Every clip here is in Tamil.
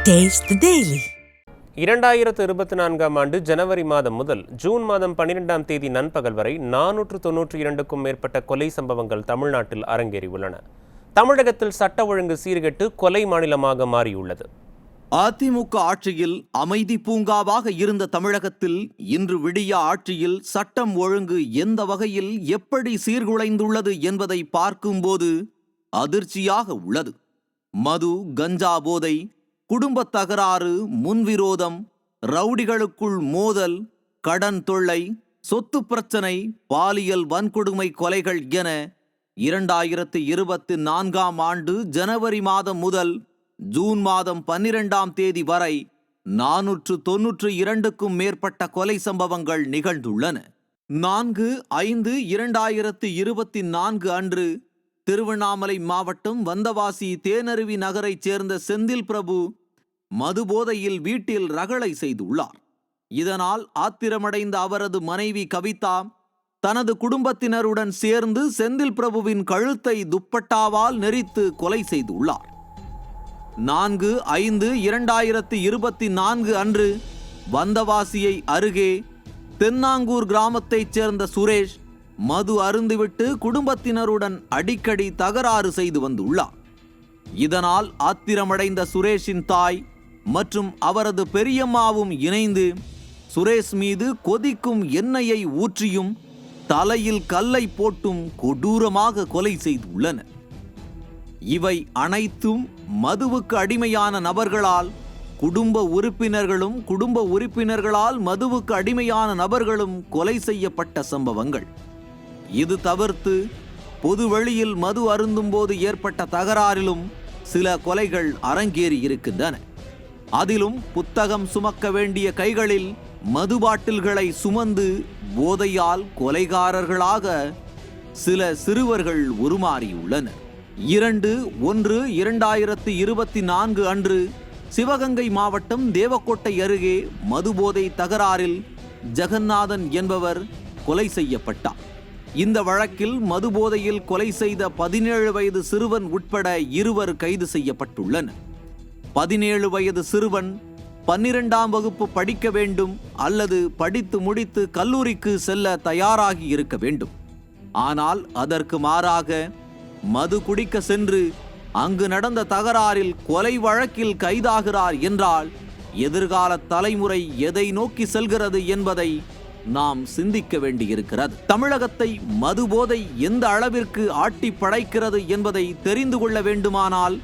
Taste the Daily. 2024 ஆண்டு ஜனவரி மாதம் முதல் ஜூன் மாதம் 12ஆம் தேதி நண்பகல் வரை 492க்கும் மேற்பட்ட கொலை சம்பவங்கள் தமிழ்நாட்டில் அரங்கேறியுள்ளன. தமிழகத்தில் சட்ட ஒழுங்கு சீர்கெட்டு கொலை மாநிலமாக மாறியுள்ளது. அதிமுக ஆட்சியில் அமைதி பூங்காவாக இருந்த தமிழகத்தில் இன்று விடிய ஆட்சியில் சட்டம் ஒழுங்கு எந்த வகையில் எப்படி சீர்குலைந்துள்ளது என்பதை பார்க்கும்போது அதிர்ச்சியாக உள்ளது. மது, கஞ்சா போதை, குடும்ப தகராறு, முன்விரோதம், ரவுடிகளுக்குள் மோதல், கடன் தொல்லை, சொத்து பிரச்சனை, பாலியல் வன்கொடுமை கொலைகள் என 2024ஆம் ஆண்டு ஜனவரி மாதம் முதல் ஜூன் மாதம் 12ஆம் தேதி வரை 492க்கும் மேற்பட்ட கொலை சம்பவங்கள் நிகழ்ந்துள்ளன. 4/5/2024 அன்று திருவண்ணாமலை மாவட்டம் வந்தவாசி தேனருவி நகரைச் சேர்ந்த செந்தில் பிரபு மதுபோதையில் வீட்டில் ரகளை செய்துள்ளார். இதனால் ஆத்திரமடைந்த அவரது மனைவி கவிதா தனது குடும்பத்தினருடன் சேர்ந்து செந்தில் பிரபுவின் கழுத்தை துப்பட்டாவால் நெரித்து கொலை செய்துள்ளார். 4/5/2024 அன்று வந்தவாசியை அருகே தென்னாங்கூர் கிராமத்தைச் சேர்ந்த சுரேஷ் மது அருந்துவிட்டு குடும்பத்தினருடன் அடிக்கடி தகராறு செய்து வந்துள்ளார். இதனால் ஆத்திரமடைந்த சுரேஷின் தாய் மற்றும் அவரது பெரியம்மாவும் இணைந்து சுரேஷ் மீது கொதிக்கும் எண்ணெயை ஊற்றியும் தலையில் கல்லை போட்டும் கொடூரமாக கொலை செய்துள்ளனர். இவை அனைத்தும் மதுவுக்கு அடிமையான நபர்களால் குடும்ப உறுப்பினர்களால் மதுவுக்கு அடிமையான நபர்களும் கொலை செய்யப்பட்ட சம்பவங்கள். இது தவிர்த்து பொது வெளியில் மது அருந்தும் போது ஏற்பட்ட தகராறிலும் சில கொலைகள் அரங்கேறி இருக்கின்றன. அதிலும் புத்தகம் சுமக்க வேண்டிய கைகளில் மது பாட்டில்களை சுமந்து போதையால் கொலைகாரர்களாக சில சிறுவர்கள் உருமாறியுள்ளனர். 2/1/2024 அன்று சிவகங்கை மாவட்டம் தேவக்கோட்டை அருகே மதுபோதை தகராறில் ஜெகநாதன் என்பவர் கொலை செய்யப்பட்டார். இந்த வழக்கில் மதுபோதையில் கொலை செய்த 17 வயது சிறுவன் உட்பட 2 கைது செய்யப்பட்டுள்ளனர். 17 வயது சிறுவன் 12ஆம் வகுப்பு படிக்க வேண்டும் அல்லது படித்து முடித்து கல்லூரிக்கு செல்ல தயாராகி இருக்க வேண்டும். ஆனால் அதற்கு மாறாக மது குடிக்க சென்று அங்கு நடந்த தகராறில் கொலை வழக்கில் கைதாகிறார் என்றால் எதிர்கால தலைமுறை எதை நோக்கி செல்கிறது என்பதை நாம் சிந்திக்க வேண்டியிருக்கிறது. தமிழகத்தை மதுபோதை எந்த அளவிற்கு ஆட்டி படைக்கிறது என்பதை தெரிந்து கொள்ள வேண்டுமானால்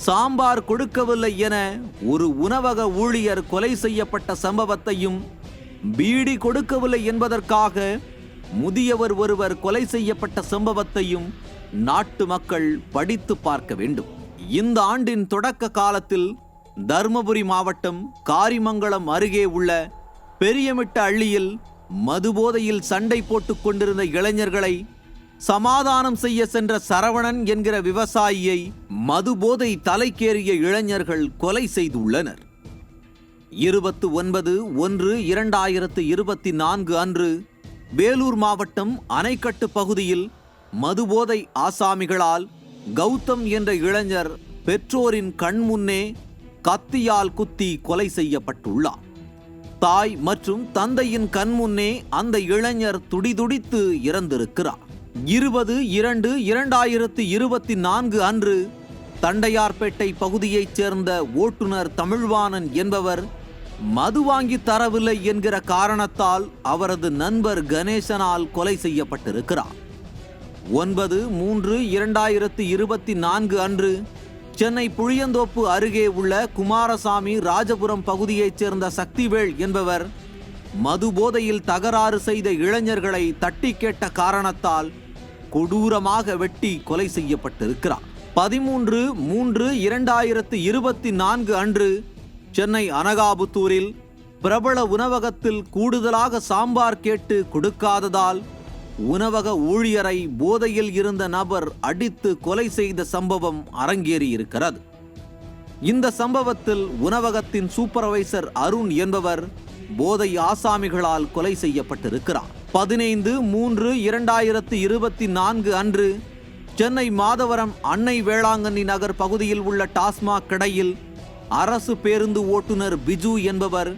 சாம்பார் கொடுக்கவில்லை என ஒரு உணவக ஊழியர் கொலை செய்யப்பட்ட சம்பவத்தையும், பீடி கொடுக்கவில்லை என்பதற்காக முதியவர் ஒருவர் கொலை செய்யப்பட்ட சம்பவத்தையும் நாட்டு மக்கள் படித்து பார்க்க வேண்டும். இந்த ஆண்டின் தொடக்க காலத்தில் தருமபுரி மாவட்டம் காரிமங்கலம் அருகே உள்ள பெரியமிட்ட அள்ளியில் மதுபோதையில் சண்டை போட்டுக் கொண்டிருந்த இளைஞர்களை சமாதானம் செய்ய சென்ற சரவணன் என்கிற விவசாயியை மதுபோதை தலைக்கேறிய இளைஞர்கள் கொலை செய்துள்ளனர். 29/1/2024 அன்று வேலூர் மாவட்டம் அணைக்கட்டு பகுதியில் மதுபோதை ஆசாமிகளால் கௌதம் என்ற இளைஞர் பெற்றோரின் கண்முன்னே கத்தியால் குத்தி கொலை செய்யப்பட்டுள்ளார். தாய் மற்றும் தந்தையின் கண்முன்னே அந்த இளைஞர் துடிதுடித்து இறந்திருக்கிறார். 20/2/2024 அன்று தண்டையார்பேட்டை பகுதியைச் சேர்ந்த ஓட்டுநர் தமிழ்வாணன் என்பவர் மது வாங்கி தரவில்லை என்கிற காரணத்தால் அவரது நண்பர் கணேசனால் கொலை செய்யப்பட்டிருக்கிறார். 9/3/2024 அன்று சென்னை புளியந்தோப்பு அருகே உள்ள குமாரசாமி ராஜபுரம் பகுதியைச் சேர்ந்த சக்திவேல் என்பவர் மது போதையில் தகராறு செய்த இளைஞர்களை தட்டி கேட்ட காரணத்தால் கொடூரமாக வெட்டி கொலை செய்யப்பட்டிருக்கிறார். 13/3/2024 அன்று சென்னை அனகாபுத்தூரில் பிரபல உணவகத்தில் கூடுதலாக சாம்பார் கேட்டு கொடுக்காததால் உணவக ஊழியரை போதையில் இருந்த நபர் அடித்து கொலை செய்த சம்பவம் அரங்கேறியிருக்கிறது. இந்த சம்பவத்தில் உணவகத்தின் சூப்பர்வைசர் அருண் என்பவர் போதை ஆசாமிகளால் கொலை செய்யப்பட்டிருக்கிறார். 15/3/2024 அன்று சென்னை மாதவரம் அன்னை வேளாங்கண்ணி நகர் பகுதியில் உள்ள டாஸ்மாக் கடையில் அரசு பேருந்து ஓட்டுநர் பிஜு என்பவர்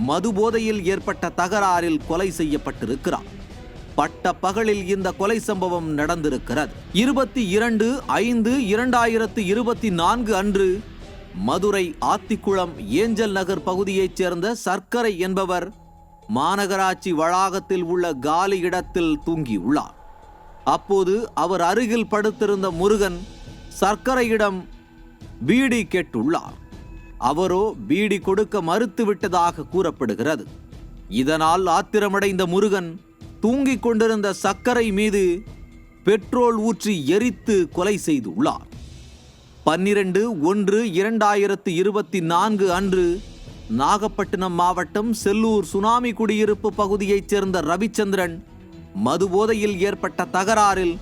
மது போதையில் ஏற்பட்ட தகராறில் கொலை செய்யப்பட்டிருக்கிறார். பட்ட பகலில் இந்த கொலை சம்பவம் நடந்திருக்கிறது. 22/5/2024 அன்று மதுரை ஆத்திக்குளம் ஏஞ்சல் நகர் பகுதியைச் சேர்ந்த சர்க்கரை என்பவர் மாநகராட்சி வளாகத்தில் உள்ள காலி இடத்தில் தூங்கியுள்ளார். அப்போது அவர் அருகில் படுத்திருந்த முருகன் சர்க்கரையிடம் பீடி கேட்டுள்ளார். அவரோ பீடி கொடுக்க மறுத்துவிட்டதாக கூறப்படுகிறது. இதனால் ஆத்திரமடைந்த முருகன் தூங்கிக் கொண்டிருந்த சர்க்கரை மீது பெட்ரோல் ஊற்றி எரித்து கொலை செய்துள்ளார். 12/1/2024 அன்று நாகப்பட்டினம் மாவட்டம் செல்லூர் சுனாமி குடியிருப்பு பகுதியைச் சேர்ந்த ரவிச்சந்திரன் மது போதையில் ஏற்பட்ட தகராறில்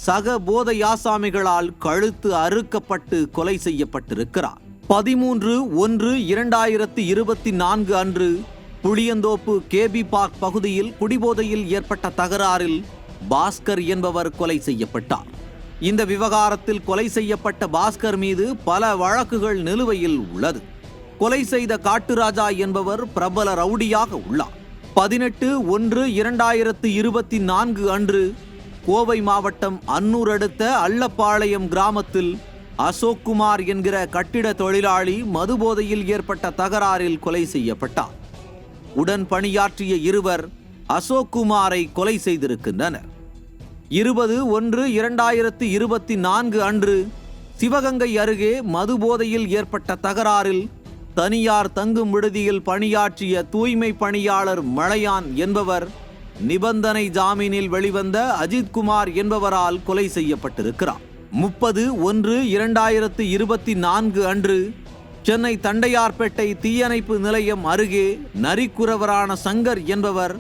சக போதை ஆசாமிகளால் கழுத்து அறுக்கப்பட்டு கொலை செய்யப்பட்டிருக்கிறார். 13/1/2024 அன்று புளியந்தோப்பு கேபி பார்க் பகுதியில் குடிபோதையில் ஏற்பட்ட தகராறில் பாஸ்கர் என்பவர் கொலை செய்யப்பட்டார். இந்த விவகாரத்தில் கொலை செய்யப்பட்ட பாஸ்கர் மீது பல வழக்குகள் நிலுவையில் உள்ளது. கொலை செய்த காட்டுராஜா என்பவர் பிரபல ரவுடியாக உள்ளார். 18/1/2024 அன்று கோவை மாவட்டம் அன்னூர் அடுத்த அள்ளப்பாளையம் கிராமத்தில் அசோக்குமார் என்கிற கட்டிட தொழிலாளி மதுபோதையில் ஏற்பட்ட தகராறில் கொலை செய்யப்பட்டார். உடன் பணியாற்றிய இருவர் அசோக்குமாரை கொலை செய்திருக்கின்றனர். 20/1/2024 அன்று சிவகங்கை அருகே மதுபோதையில் ஏற்பட்ட தகராறில் தனியார் தங்கும் விடுதியில் பணியாற்றிய தூய்மை பணியாளர் மலையான் என்பவர் நிபந்தனை ஜாமீனில் வெளிவந்த அஜித்குமார் என்பவரால் கொலை செய்யப்பட்டிருக்கிறார். 30/1/2024 அன்று சென்னை தண்டையார்பேட்டை தீயணைப்பு நிலையம் அருகே நரிக்குறவரான சங்கர் என்பவர்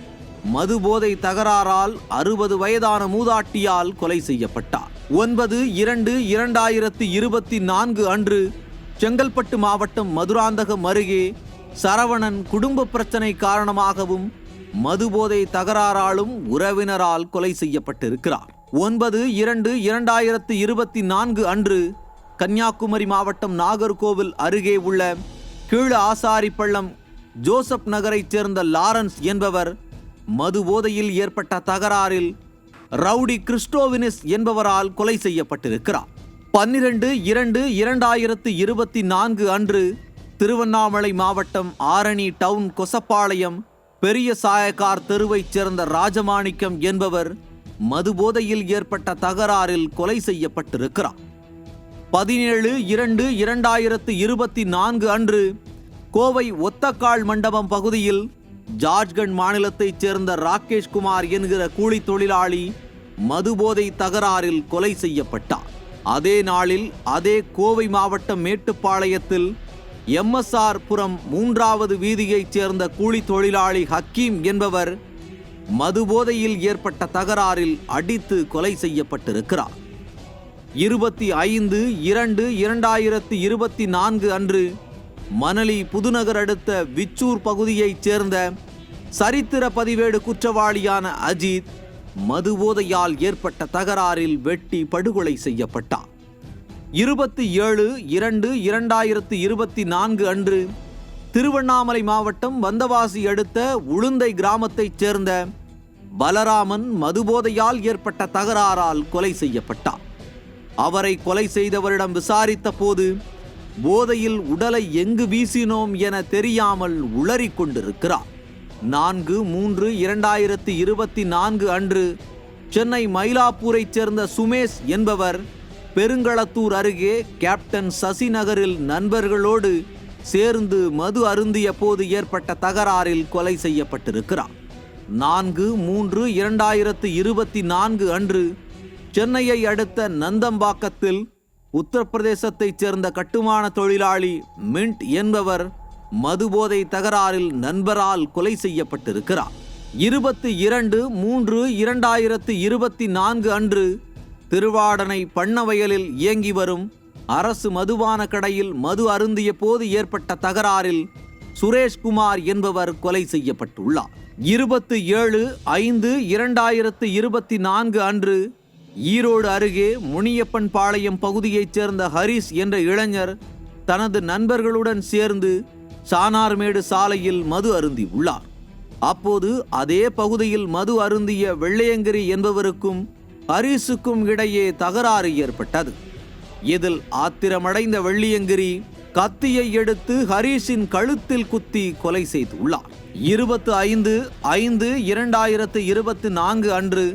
மதுபோதை தகராறால் 60 வயதான மூதாட்டியால் கொலை செய்யப்பட்டார். 9/2/2024 அன்று செங்கல்பட்டு மாவட்டம் மதுராந்தகம் அருகே சரவணன் குடும்ப பிரச்சனை காரணமாகவும் மதுபோதை தகராறாலும் உறவினரால் கொலை செய்யப்பட்டிருக்கிறார். 9/2/2024 அன்று கன்னியாகுமரி மாவட்டம் நாகர்கோவில் அருகே உள்ள கீழ ஆசாரிப்பள்ளம் ஜோசப் நகரைச் சேர்ந்த லாரன்ஸ் என்பவர் மதுபோதையில் ஏற்பட்ட தகராறில் ரவுடி கிறிஸ்டோவினிஸ் என்பவரால் கொலை செய்யப்பட்டிருக்கிறார். 12/2/2024 அன்று திருவண்ணாமலை மாவட்டம் ஆரணி டவுன் கொசப்பாளையம் பெரிய சாயக்கார் தெருவைச் சேர்ந்த ராஜமாணிக்கம் என்பவர் மதுபோதையில் ஏற்பட்ட தகராறில் கொலை செய்யப்பட்டிருக்கிறார். 17/2/2024 அன்று கோவை ஒத்தக்கால் மண்டபம் பகுதியில் ஜார்க்கண்ட் மாநிலத்தைச் சேர்ந்த ராகேஷ் குமார் என்கிற கூலி தொழிலாளி மதுபோதை தகராறில் கொலை செய்யப்பட்டார். அதே நாளில் அதே கோவை மாவட்டம் மேட்டுப்பாளையத்தில் MSR புரம் 3வது வீதியைச் சேர்ந்த கூலி தொழிலாளி ஹக்கீம் என்பவர் மதுபோதையில் ஏற்பட்ட தகராறில் அடித்து கொலை செய்யப்பட்டிருக்கிறார். 25/2/2024 அன்று மணலி புதுநகர் அடுத்த விச்சூர் பகுதியைச் சேர்ந்த சரித்திர பதிவேடு குற்றவாளியான அஜித் மதுபோதையால் ஏற்பட்ட தகராறில் வெட்டி படுகொலை செய்யப்பட்டார். 27/2/2024 அன்று திருவண்ணாமலை மாவட்டம் வந்தவாசி அடுத்த உளுந்தை கிராமத்தைச் சேர்ந்த பலராமன் மதுபோதையால் ஏற்பட்ட தகராறால் கொலை செய்யப்பட்டார். அவரை கொலை செய்தவரிடம் விசாரித்த போது போதையில் உடலை எங்கு வீசினோம் என தெரியாமல் உளறிக் கொண்டிருக்கிறார். 4/3/2024 அன்று சென்னை மயிலாப்பூரைச் சேர்ந்த சுமேஷ் என்பவர் பெருங்களத்தூர் அருகே கேப்டன் சசி நகரில் நண்பர்களோடு சேர்ந்து மது அருந்திய போது ஏற்பட்ட தகராறில் கொலை செய்யப்பட்டிருக்கிறார். 4/3/2024 அன்று சென்னையை அடுத்த நந்தம்பாக்கத்தில் உத்தரப்பிரதேசத்தைச் சேர்ந்த கட்டுமான தொழிலாளி மின்ட் என்பவர் மதுபோதை தகராறில் நண்பரால் கொலை செய்யப்பட்டிருக்கிறார். 22/3/2024 அன்று திருவாடனை பண்ணவயலில் இயங்கி வரும் அரசு மதுபான கடையில் மது அருந்திய போது ஏற்பட்ட தகராறில் சுரேஷ்குமார் என்பவர் கொலை செய்யப்பட்டுள்ளார். 27/5/2024 அன்று ஈரோடு அருகே முனியப்பன் பாளையம் பகுதியைச் சேர்ந்த ஹரிஸ் என்ற இளைஞர் தனது நண்பர்களுடன் சேர்ந்து சானார்மேடு சாலையில் மது அருந்தி உள்ளார். அப்போது அதே பகுதியில் மது அருந்திய வெள்ளையங்கிரி என்பவருக்கும் ஹரிஸுக்கும் இடையே தகராறு ஏற்பட்டது. இதில் ஆத்திரமடைந்த வெள்ளியங்கிரி கத்தியை எடுத்து ஹரிஸின் கழுத்தில் குத்தி கொலை செய்துள்ளார். 25/5/2024 அன்று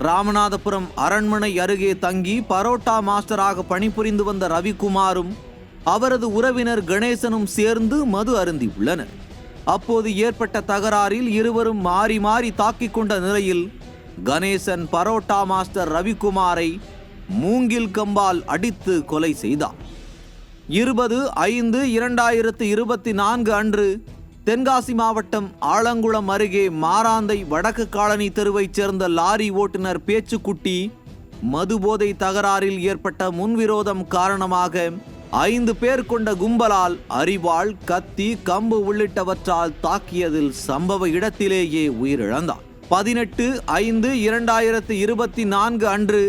ராமநாதபுரம் அரண்மனை அருகே தங்கி பரோட்டா மாஸ்டராக பணிபுரிந்து வந்த ரவிக்குமாரும் அவரது உறவினர் கணேசனும் சேர்ந்து மது அருந்தி உள்ளனர். அப்போது ஏற்பட்ட தகராறில் இருவரும் மாறி மாறி தாக்கிக் கொண்ட நிலையில் கணேசன் பரோட்டா மாஸ்டர் ரவிக்குமாரை மூங்கில் கம்பால் அடித்து கொலை செய்தார். 20/5/2024 அன்று தென்காசி மாவட்டம் ஆலங்குளம் அருகே மாராந்தை வடக்கு காலனி தெருவைச் சேர்ந்த லாரி ஓட்டுநர் பேச்சுக்குட்டி மதுபோதை தகராறில் ஏற்பட்ட முன்விரோதம் காரணமாக 5 பேர் கொண்ட கும்பலால் அரிவாள், கத்தி, கம்பு உள்ளிட்டவற்றால் தாக்கியதில் சம்பவ இடத்திலேயே உயிரிழந்தார். 18/5/2024 அன்று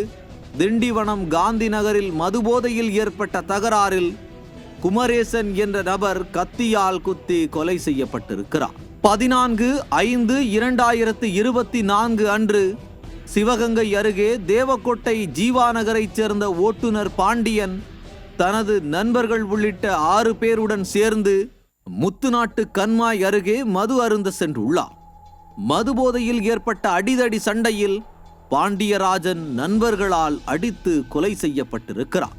திண்டிவனம் காந்தி நகரில் மதுபோதையில் ஏற்பட்ட தகராறில் குமரேசன் என்ற நபர் கத்தியால் குத்தி கொலை செய்யப்பட்டிருக்கிறார். 14/5/2024 அன்று சிவகங்கை அருகே தேவக்கோட்டை ஜீவா நகரைச் சேர்ந்த ஓட்டுநர் பாண்டியன் தனது நண்பர்கள் உள்ளிட்ட 6 பேருடன் சேர்ந்து முத்துநாட்டு கண்மாய் அருகே மது அருந்த சென்றுள்ளார். மதுபோதையில் ஏற்பட்ட அடிதடி சண்டையில் பாண்டியராஜன் நண்பர்களால் அடித்து கொலை செய்யப்பட்டிருக்கிறார்.